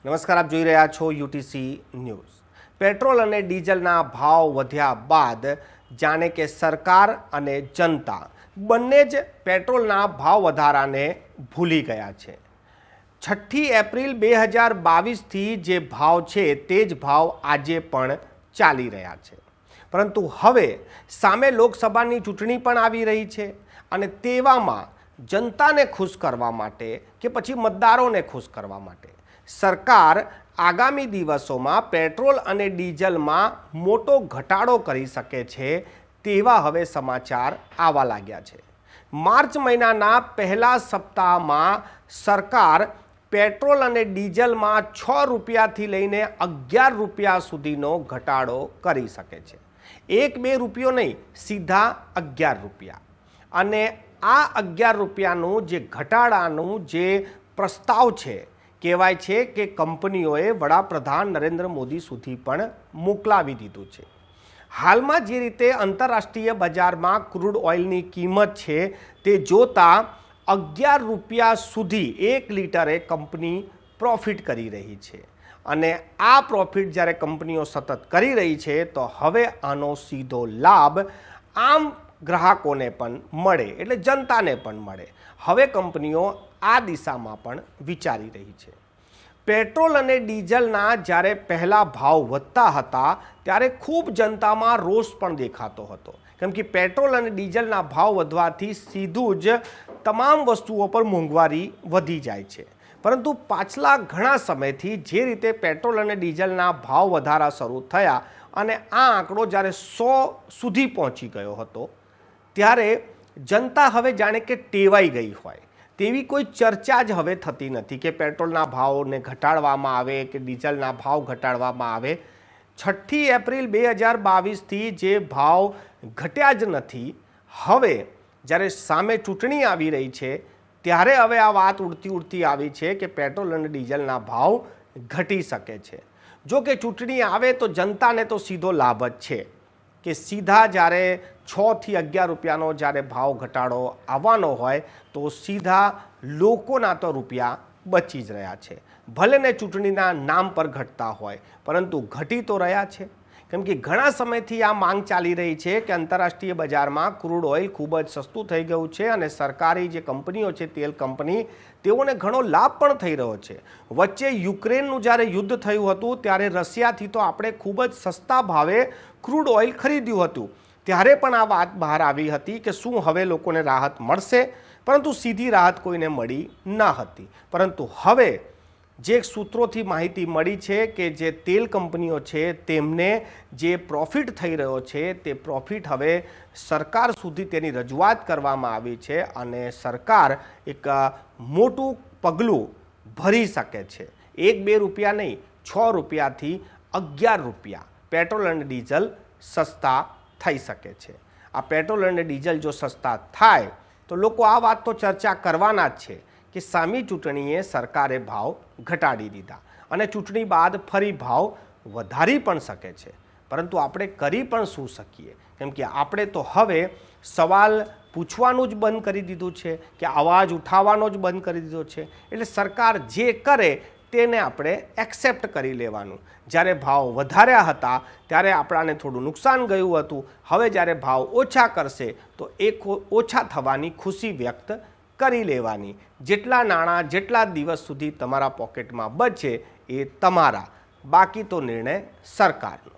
નમસ્કાર, આપ જોઈ રહ્યા છો યુટીસી ન્યૂઝ। પેટ્રોલ અને ડીઝલના ભાવ વધ્યા બાદ જાણે કે સરકાર અને જનતા બંને જ પેટ્રોલના ભાવ વધારાને ભૂલી ગયા છે। 6 એપ્રિલ 2022થી જે ભાવ છે તે જ ભાવ આજે પણ ચાલી રહ્યા છે, પરંતુ હવે સામે લોકસભાની ચૂંટણી પણ આવી રહી છે અને તેવામાં જનતાને ખુશ કરવા માટે કે પછી મતદારોને ખુશ કરવા માટે સરકાર આગામી દિવસોમાં પેટ્રોલ અને ડીઝલમાં મોટો ઘટાડો કરી શકે છે તેવા હવે સમાચાર આવવા લાગ્યા છે। માર્ચ મહિનાના પહેલા સપ્તાહમાં સરકાર પેટ્રોલ અને ડીઝલમાં 6 રૂપિયાથી લઈને 11 રૂપિયા સુધીનો ઘટાડો કરી શકે છે। 1-2 રૂપિયો નહીં, સીધા 11 રૂપિયા। અને આ 11 રૂપિયાનું જે ઘટાડાનું જે પ્રસ્તાવ છે, કહેવાય છે કે કંપનીઓએ વડાપ્રધાન નરેન્દ્ર મોદી સુધી પણ મોકલાવી દીધું છે। હાલમાં જે રીતે આંતરરાષ્ટ્રીય બજારમાં ક્રૂડ ઓઇલની કિંમત છે તે જોતા 11 રૂપિયા સુધી 1 લીટરે કંપની પ્રોફિટ કરી રહી છે અને આ પ્રોફિટ જ્યારે કંપનીઓ સતત કરી રહી છે તો હવે આનો સીધો લાભ આમ ગ્રાહકોને પણ મળે, એટલે જનતાને પણ મળે। હવે કંપનીઓ આ દિશામાં પણ વિચારી રહી છે। પેટ્રોલ અને ડીઝલના જ્યારે પહેલા ભાવ વધતા હતા ત્યારે ખૂબ જનતામાં રોષ પણ દેખાતો હતો, કેમ કે પેટ્રોલ અને ડીઝલના ભાવ વધવાથી સીધું જ તમામ વસ્તુઓ પર મોંઘવારી વધી જાય છે। પરંતુ પાછલા ઘણા સમયથી જે રીતે પેટ્રોલ અને ડીઝલના ભાવ વધારા શરૂ થયા અને આ આંકડો જ્યારે 100 સુધી પહોંચી ગયો હતો ત્યારે જનતા હવે જાણે કે ટેવાઈ ગઈ હોય તેવી કોઈ ચર્ચા જ હવે થતી નથી કે પેટ્રોલના ભાવને ઘટાડવામાં આવે કે ડીઝલના ભાવ ઘટાડવામાં આવે। 6 એપ્રિલ 2022થી જે ભાવ ઘટ્યા જ નથી, હવે જ્યારે સામે ચૂંટણી આવી રહી છે ત્યારે હવે આ વાત ઉડતી આવી છે કે પેટ્રોલ અને ડીઝલના ભાવ ઘટી શકે છે। જો કે ચૂંટણી આવે તો જનતાને તો સીધો લાભ જ છે કે સીધા જ્યારે 6થી 11 રૂપિયાનો જ્યારે ભાવ ઘટાડો આવવાનો હોય તો સીધા લોકોના તો રૂપિયા બચી જ રહ્યા છે। ભલે ને ચૂંટણીના નામ પર ઘટતા હોય, પરંતુ ઘટી તો રહ્યા છે, કેમ કે ઘણા સમયથી આ માંગ ચાલી રહી છે કે આંતરરાષ્ટ્રીય બજારમાં ક્રૂડ ઓઇલ ખૂબ જ સસ્તું થઈ ગયું છે અને સરકારી જે કંપનીઓ છે, તેલ કંપની, તેઓને ઘણો લાભ પણ થઈ રહ્યો છે। વચ્ચે યુક્રેનનું જ્યારે યુદ્ધ થયું હતું ત્યારે રશિયાથી તો આપણે ખૂબ જ સસ્તા ભાવે ક્રૂડ ઓઇલ ખરીદ્યું હતું, ત્યારે પણ આ વાત બહાર આવી હતી કે શું હવે લોકોને રાહત મળશે, પરંતુ સીધી રાહત કોઈને મળી ન હતી। પરંતુ હવે જે સૂત્રોથી માહિતી મળી છે કે જે તેલ કંપનીઓ છે તેમને જે પ્રોફિટ થઈ રહ્યો છે તે પ્રોફિટ હવે સરકાર સુધી તેની રજૂઆત કરવામાં આવી છે અને સરકાર એક મોટું પગલું ભરી શકે છે। 1-2 રૂપિયા નહીં, 6 રૂપિયાથી 11 રૂપિયા પેટ્રોલ અને ડીઝલ સસ્તા થઈ શકે છે। આ પેટ્રોલ અને ડીઝલ જો સસ્તા થાય તો લોકો આ વાત તો ચર્ચા કરવાના જ છે કે સામી ચૂંટણીએ સરકારે ભાવ ઘટાડી દીધા અને ચૂંટણી બાદ ફરી ભાવ વધારી પણ શકે છે, પરંતુ આપણે કરી પણ શું શકીએ, કેમ કે આપણે તો હવે સવાલ પૂછવાનું જ બંધ કરી દીધું છે કે અવાજ ઉઠાવવાનો જ બંધ કરી દીધો છે। એટલે સરકાર જે કરે તેને આપણે એક્સેપ્ટ કરી લેવાનું। જ્યારે ભાવ વધાર્યા હતા ત્યારે આપણાને થોડું નુકસાન ગયું હતું, હવે જ્યારે ભાવ ઓછા કરશે તો એ ઓછા થવાની ખુશી વ્યક્ત કરી લેવાની। જેટલા નાણાં જેટલા દિવસ સુધી તમારા પોકેટમાં બચે એ તમારા, બાકી તો નિર્ણય સરકારનો।